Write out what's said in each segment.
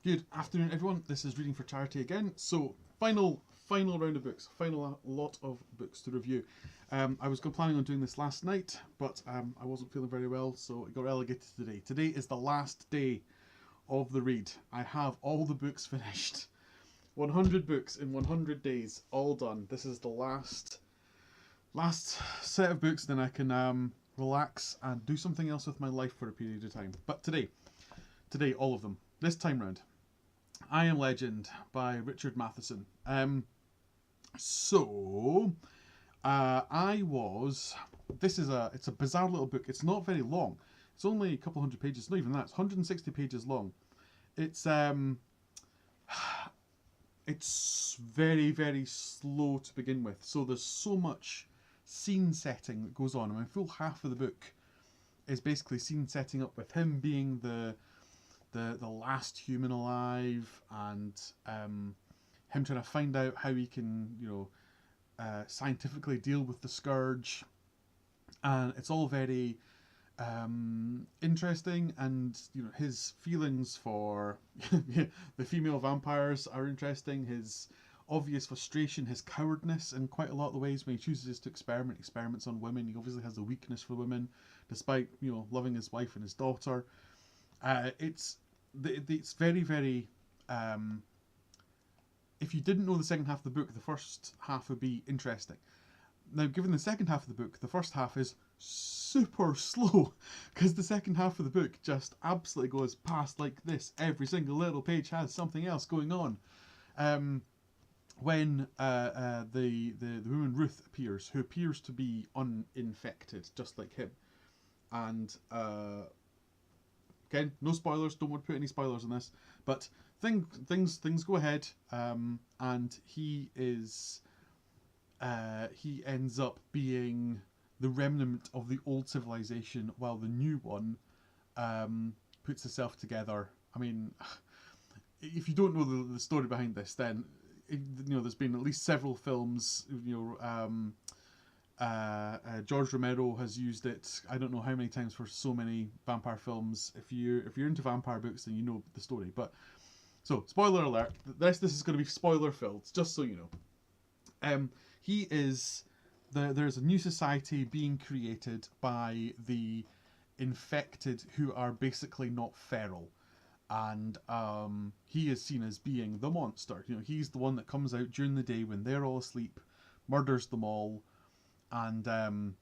Good afternoon, everyone. This is Reading for Charity again. So, final round of books, final lot of books to review. I was planning on doing this last night, but I wasn't feeling very well, so it got relegated to today. Today is the last day of the read. I have all the books finished. 100 books in 100 days, all done. This is the last set of books, then I can relax and do something else with my life for a period of time. But today, all of them. This time round, I Am Legend by Richard Matheson. So I was. It's a bizarre little book. It's not very long. It's only a couple hundred pages. Not even that. It's 160 pages long. It's it's very slow to begin with. So there's so much scene setting that goes on. I mean, full half of the book is basically scene setting up with him being the last human alive, and him trying to find out how he can scientifically deal with the scourge, and it's all very interesting. And his feelings for the female vampires are interesting. His obvious frustration, his cowardness in quite a lot of the ways when he chooses to experiments on women. He obviously has a weakness for women, despite loving his wife and his daughter. It's very. If you didn't know the second half of the book, the first half would be interesting. Now, given the second half of the book, the first half is super slow, because the second half of the book just absolutely goes past like this. Every single little page has something else going on. When the woman Ruth appears, who appears to be uninfected, just like him, and again, no spoilers. Don't want to put any spoilers on this, but things go ahead, and he ends up being the remnant of the old civilization, while the new one puts itself together. I mean, if you don't know the story behind this, then there's been at least several films. George Romero has used it. I don't know how many times for so many vampire films. If you're into vampire books, then you know the story. But so, spoiler alert. This is going to be spoiler filled, just so you know. He is there's a new society being created by the infected, who are basically not feral, and he is seen as being the monster. He's the one that comes out during the day when they're all asleep, murders them all, and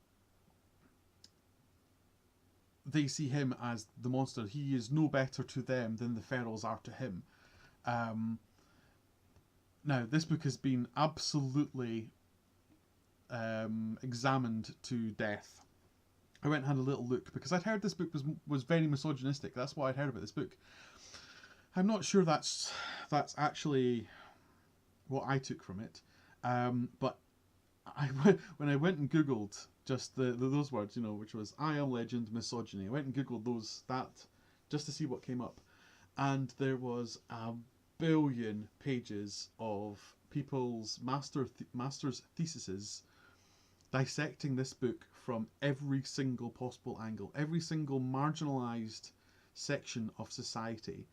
they see him as the monster. He is no better to them than the ferals are to him. Now, this book has been absolutely examined to death. I went and had a little look because I'd heard this book was very misogynistic. That's what I'd heard about this book. I'm not sure that's actually what I took from it, but when I went and googled just those words, which was "I Am Legend" misogyny. I went and googled that just to see what came up, and there was a billion pages of people's master's theses dissecting this book from every single possible angle. Every single marginalized section of society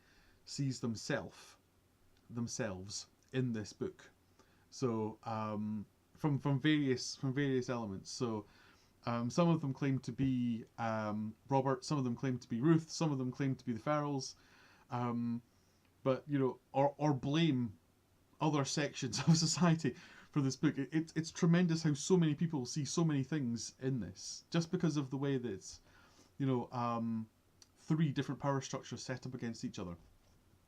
sees themselves in this book. So from various elements. So some of them claim to be Robert, some of them claim to be Ruth, some of them claim to be the Ferals, but or blame other sections of society for this book. It's tremendous how so many people see so many things in this, just because of the way that it's three different power structures set up against each other.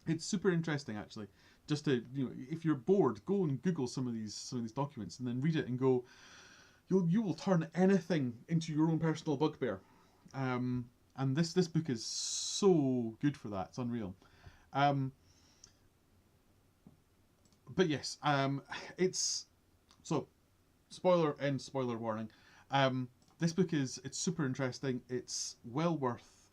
It's super interesting, actually. Just to if you're bored, go and Google some of these documents and then read it and go. You will turn anything into your own personal bugbear, and this book is so good for that. It's unreal. But yes, it's so spoiler and spoiler warning. This book it's super interesting. It's well worth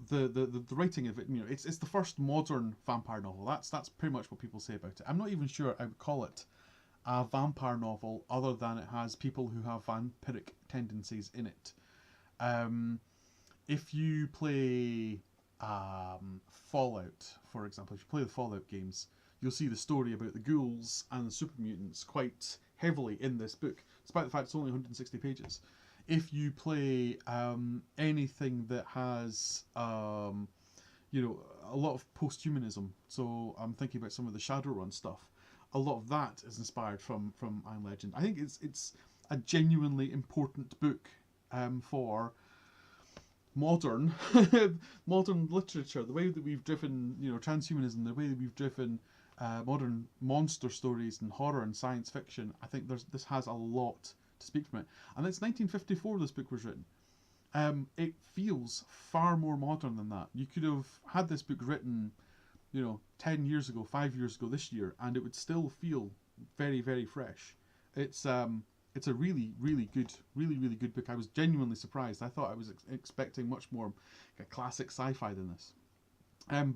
the writing of it. It's the first modern vampire novel. That's pretty much what people say about it. I'm not even sure I would call it a vampire novel, other than it has people who have vampiric tendencies in it. If you play Fallout, for example. If you play the Fallout games, you'll see the story about the ghouls and the super mutants quite heavily in this book, despite the fact it's only 160 pages. If you play anything that has you know, a lot of post-humanism, so I'm thinking about some of the Shadowrun stuff, a lot of that is inspired from I Am Legend. I think it's a genuinely important book for modern modern literature. The way that we've driven, you know, transhumanism, the way that we've driven modern monster stories and horror and science fiction. I think this has a lot to speak from it. And it's 1954 this book was written. It feels far more modern than that. You could have had this book written, you know, 10 years ago, 5 years ago this year, and it would still feel very, very fresh. It's a really, really good book. I was genuinely surprised. I thought I was expecting much more classic sci-fi than this.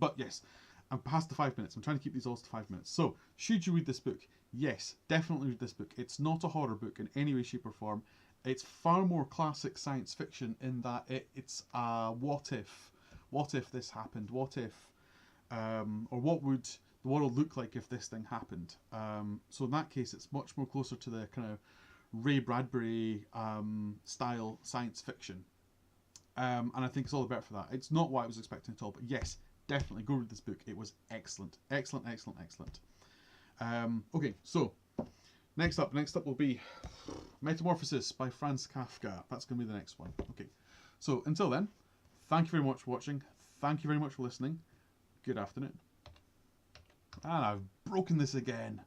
But yes, I'm past the 5 minutes. I'm trying to keep these all to 5 minutes. So, should you read this book? Yes, definitely read this book. It's not a horror book in any way, shape, or form. It's far more classic science fiction in that it's what if this happened? What if, or what would the world look like if this thing happened? So in that case, it's much more closer to the kind of Ray Bradbury style science fiction. And I think it's all the better for that. It's not what I was expecting at all, but yes, definitely go read this book. It was excellent. Excellent, excellent, excellent. Okay, so next up will be Metamorphosis by Franz Kafka. That's going to be the next one. Okay, so until then, thank you very much for watching. Thank you very much for listening. Good afternoon. And I've broken this again.